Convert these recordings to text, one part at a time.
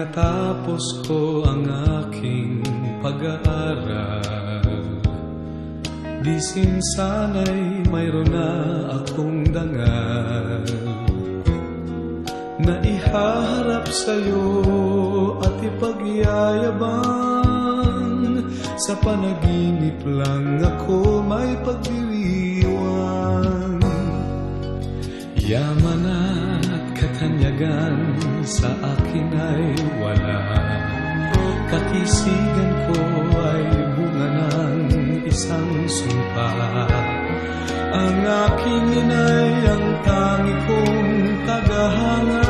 natapos ko ang aking pag-aaral, di sana'y mayroon na akong dangal na ihaharap sa'yo at ipagyayabang. Sa panaginip lang ako may pagdiriwang. Yaman at katanyagan sa akin ay wala, katisigan ko ay bunga ng isang sumpa. Ang aking inay ang tangi kong tagahanga,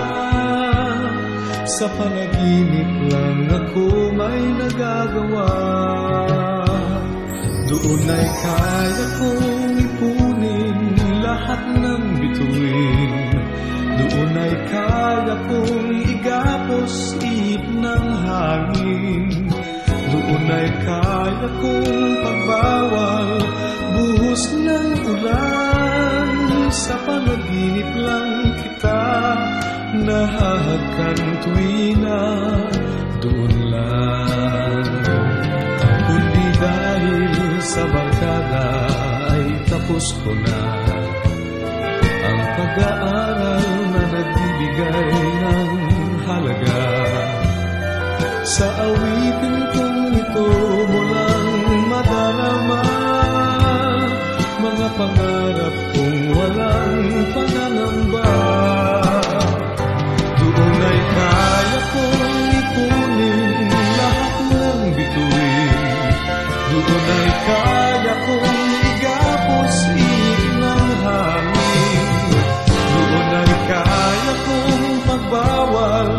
sa panaginip lang ako may nagagawa. Doon ay kaya kong ipunin lahat ng bituin, doon ay kaya kong igapos ihip ng hangin, doon ay kaya kong pagbawal buhos ng ulan. Sa panaginip lang kita nahahagkan tuwina, doon lang. Kundi dahil sa barkada ay tapos ko na ang pag-aaral na nagbibigay ng halaga. Sa awitin kong ito mo lang madarama mga pangarap kong walang pangangamba. Doon ay kaya kong ipunin lahat ng bituin, doon ay kaya kong igapos ihip ng hangin, doon ay kaya kong pagbawal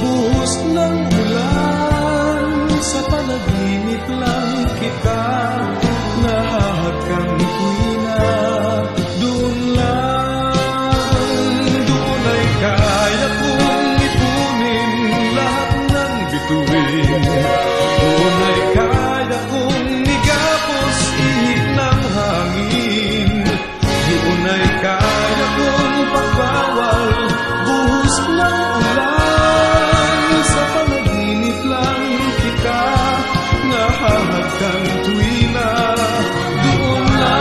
buhos ng ulan. Sa panaginip lang kita nahahagkan tuwina, doon lang. Doon ay kaya kong ipunin lahat ng bituin, doon ay kaya kong igapos ihip ng hangin, doon ay kaya kong pagbawal buhos ng ulan. Sa panaginip lang kita nahahagkan tuwina, doon lang.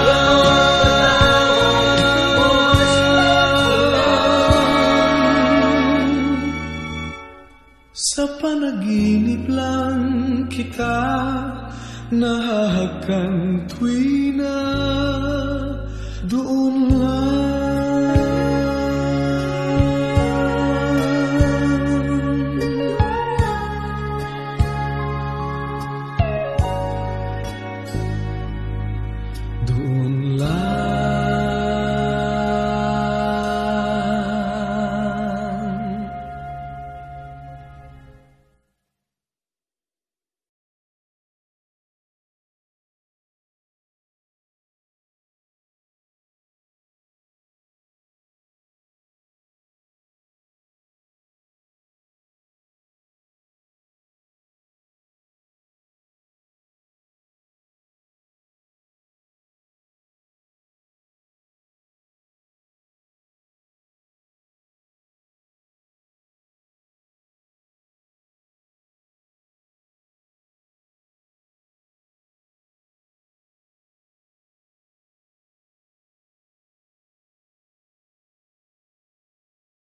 Sa panaginip lang kita nahahagkan tuwina, doon lang.